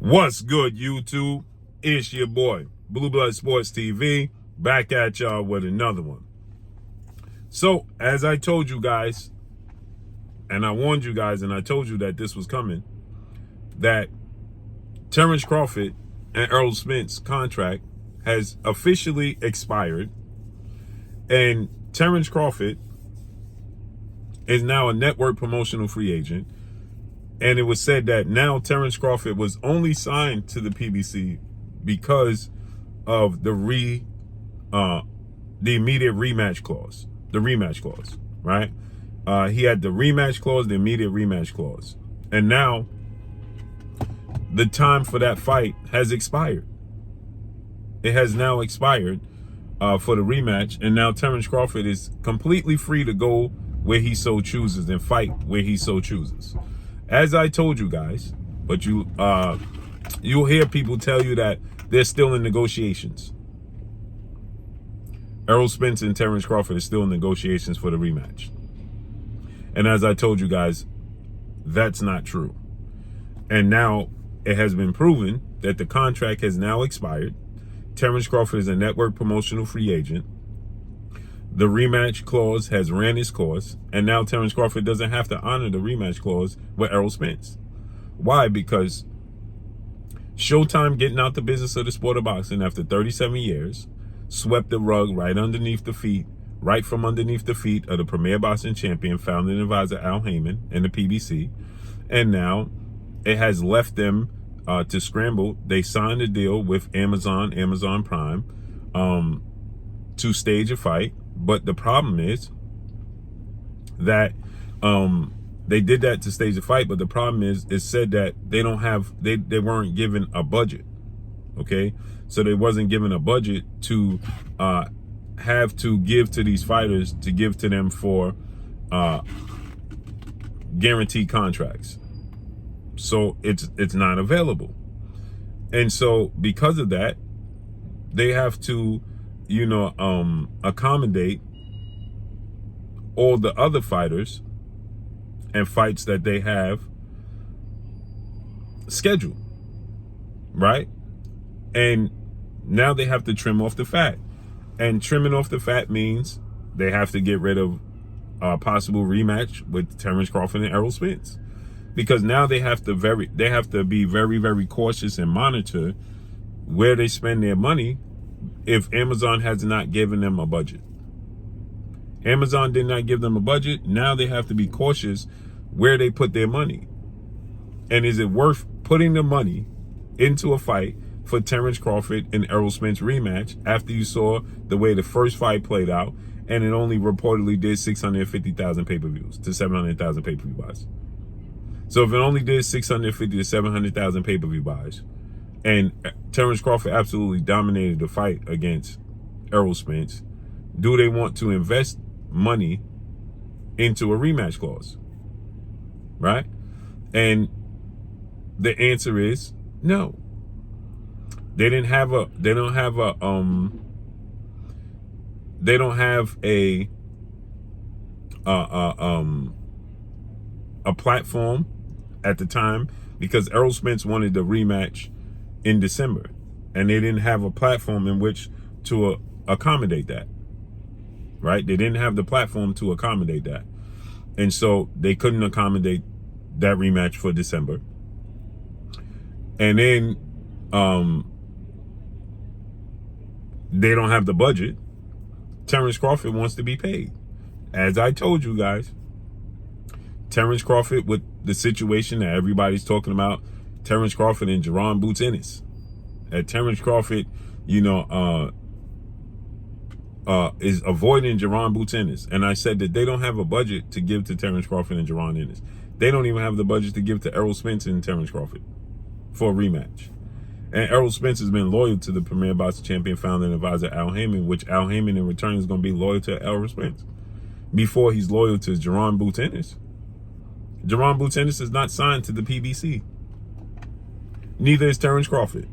What's good, YouTube? It's your boy, Blue Blood Sports TV, back at y'all with another one. So, as I told you guys, and I warned you guys, and I told you that this was coming, that Terrence Crawford and Errol Spence contract has officially expired, and Terrence Crawford is now a network promotional free agent. And it was said that now Terrence Crawford was only signed to the PBC because of the immediate rematch clause, right? He had the rematch clause, the immediate rematch clause, and now the time for that fight has expired. It has now expired for the rematch, and now Terrence Crawford is completely free to go where he so chooses and fight where he so chooses. As I told you guys, but you'll hear people tell you that they're still in negotiations. Errol Spence and Terrence Crawford are still in negotiations for the rematch. And as I told you guys, that's not true. And now it has been proven that the contract has now expired. Terrence Crawford is a network promotional free agent. The rematch clause has ran its course, and now Terrence Crawford doesn't have to honor the rematch clause with Errol Spence. Why? Because Showtime, getting out the business of the sport of boxing after 37 years, swept the rug right from underneath the feet of the premier boxing champion, founder and advisor Al Heyman and the PBC, and now it has left them to scramble. They signed a deal with Amazon Prime, to stage a fight. But the problem is that they did that to stage a fight. But the problem is, it said that they weren't given a budget. Okay, so they wasn't given a budget to have to give to these fighters, to give to them for guaranteed contracts. So it's not available, and so because of that, they have to accommodate all the other fighters and fights that they have scheduled, right? And now they have to trim off the fat. And trimming off the fat means they have to get rid of a possible rematch with Terrence Crawford and Errol Spence. Because now they have to be very, very cautious and monitor where they spend their money. If Amazon has not given them a budget, Amazon did not give them a budget. Now they have to be cautious where they put their money. And is it worth putting the money into a fight for Terrence Crawford and Errol Spence rematch after you saw the way the first fight played out, and it only reportedly did 650,000 pay-per-views to 700,000 pay-per-view buys? So if it only did 650 to 700,000 pay-per-view buys, and Terrence Crawford absolutely dominated the fight against Errol Spence, do they want to invest money into a rematch clause? Right? And the answer is no. They don't have a platform at the time, because Errol Spence wanted the rematch in December, and they didn't have a platform in which to accommodate that, right? They didn't have the platform to accommodate that, and so they couldn't accommodate that rematch for December. And then they don't have the budget. Terrence Crawford wants to be paid. As I told you guys, Terrence Crawford, with the situation that everybody's talking about, Terrence Crawford and Jaron Boots Ennis. Terrence Crawford, is avoiding Jaron Boots Ennis. And I said that they don't have a budget to give to Terrence Crawford and Jaron Ennis. They don't even have the budget to give to Errol Spence and Terrence Crawford for a rematch. And Errol Spence has been loyal to the premier boxing champion, founder and advisor Al Heyman, which Al Heyman in return is going to be loyal to Errol Spence before he's loyal to Jaron Boots Ennis. Jaron Boots Ennis is not signed to the PBC. Neither is Terrence Crawford.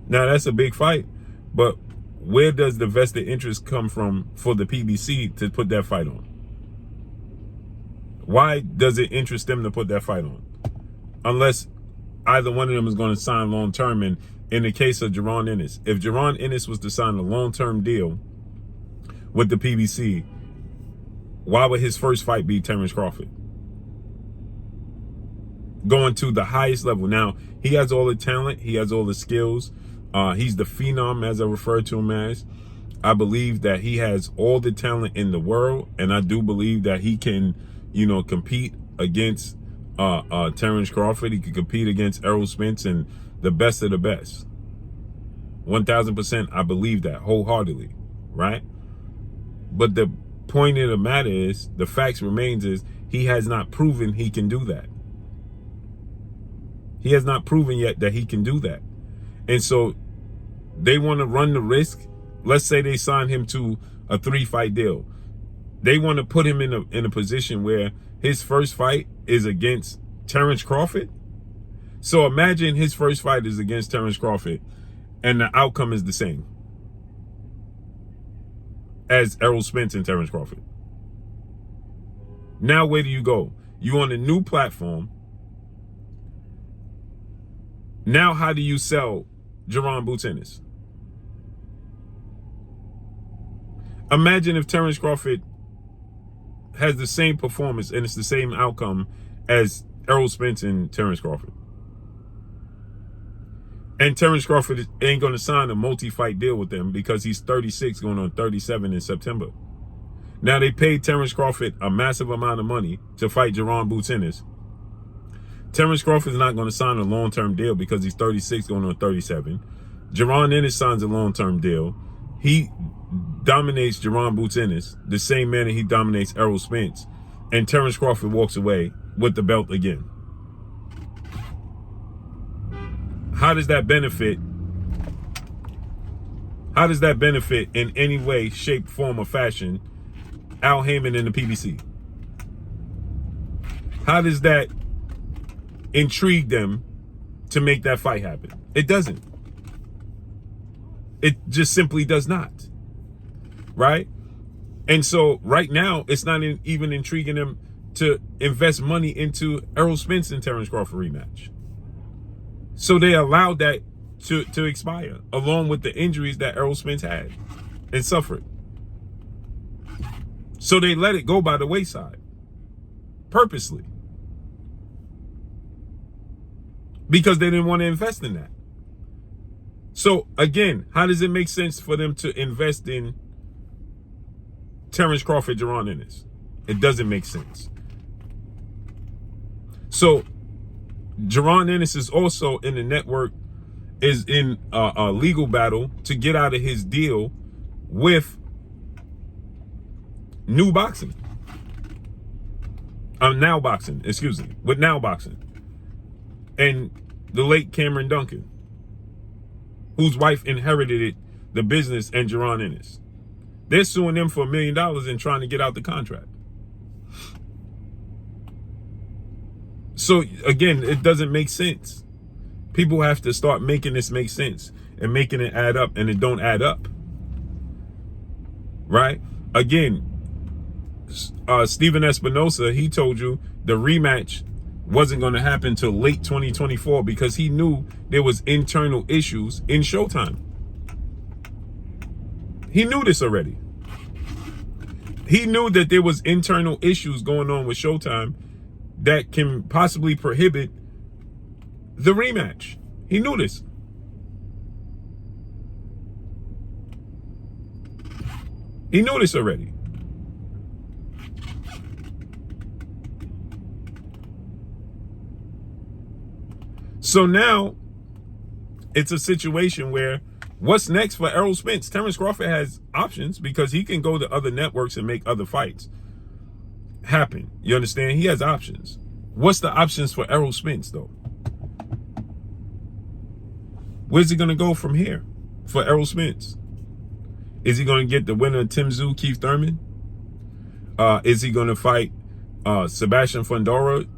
Now, that's a big fight, but where does the vested interest come from for the PBC to put that fight on? Why does it interest them to put that fight on? Unless either one of them is going to sign long term. And in the case of Rematch Ennis, if Rematch Ennis was to sign a long term deal with the PBC, why would his first fight be Terrence Crawford? Going to the highest level. Now, he has all the talent. He has all the skills. He's the phenom, as I refer to him as. I believe that he has all the talent in the world. And I do believe that he can, compete against Terrence Crawford. He could compete against Errol Spence and the best of the best. 1000%. I believe that wholeheartedly. Right? But the point of the matter is, the facts remains is, he has not proven he can do that. He has not proven yet that he can do that. And so they want to run the risk. Let's say they sign him to a 3-fight deal. They want to put him in a position where his first fight is against Terrence Crawford. So imagine his first fight is against Terrence Crawford and the outcome is the same as Errol Spence and Terrence Crawford. Now where do you go? You on a new platform. Now, how do you sell Jerron Boots Ennis? Imagine if Terrence Crawford has the same performance and it's the same outcome as Errol Spence and Terrence Crawford. And Terrence Crawford ain't going to sign a multi-fight deal with them because he's 36 going on 37 in September. Now, they paid Terrence Crawford a massive amount of money to fight Jerron Boots Ennis. Terrence Crawford is not going to sign a long-term deal because he's 36 going on 37. Rematch Ennis signs a long-term deal. He dominates Jerron Boots Ennis the same manner he dominates Errol Spence. And Terrence Crawford walks away with the belt again. How does that benefit? How does that benefit in any way, shape, form, or fashion Al Heyman and the PBC? How does that intrigue them to make that fight happen? It doesn't. It just simply does not. Right? And so right now, it's not even intriguing them to invest money into Errol Spence and Terrence Crawford rematch. So they allowed that to expire, along with the injuries that Errol Spence had and suffered. So they let it go by the wayside, purposely. Because they didn't want to invest in that. So again, how does it make sense for them to invest in Terrence Crawford, Rematch Ennis? It doesn't make sense. So Rematch Ennis is also in the network, is in a legal battle to get out of his deal with New Boxing. Now Boxing, excuse me, with Now Boxing. And the late Cameron Duncan, whose wife inherited the business and Rematch Ennis. They're suing them for $1 million and trying to get out the contract. So again, it doesn't make sense. People have to start making this make sense and making it add up, and it don't add up. Right? Again, Steven Espinosa, he told you the rematch wasn't going to happen until late 2024 because he knew there was internal issues in Showtime. He knew this already. He knew that there was internal issues going on with Showtime that can possibly prohibit the rematch. He knew this. He knew this already. So now it's a situation where what's next for Errol Spence? Terrence Crawford has options because he can go to other networks and make other fights happen. You understand? He has options. What's the options for Errol Spence, though? Where's he going to go from here for Errol Spence? Is he going to get the winner of Tszyu, Keith Thurman? Is he going to fight Sebastian Fundora,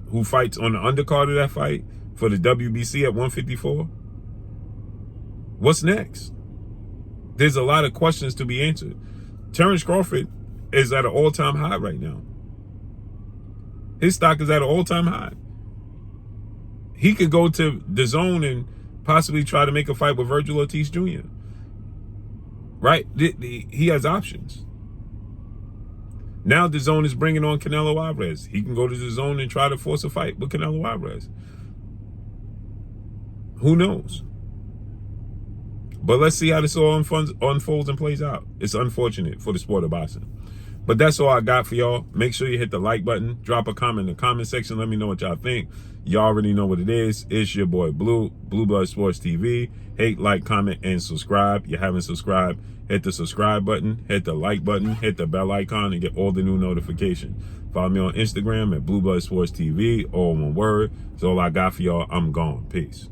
who fights on the undercard of that fight for the WBC at 154? What's next? There's a lot of questions to be answered. Terrence Crawford is at an all-time high right now. His stock is at an all-time high. He could go to the zone and possibly try to make a fight with Virgil Ortiz Jr. Right? He has options. Now the zone is bringing on Canelo Alvarez. He can go to the zone and try to force a fight with Canelo Alvarez. Who knows? But let's see how this all unfolds and plays out. It's unfortunate for the sport of boxing. But that's all I got for y'all. Make sure you hit the like button. Drop a comment in the comment section. Let me know what y'all think. Y'all already know what it is. It's your boy Blue, Blue Blood Sports TV. Hate, like, comment, and subscribe. You haven't subscribed, hit the subscribe button, hit the like button, hit the bell icon, and get all the new notifications. Follow me on Instagram at Blue Blood Sports TV, all one word. That's all I got for y'all. I'm gone. Peace.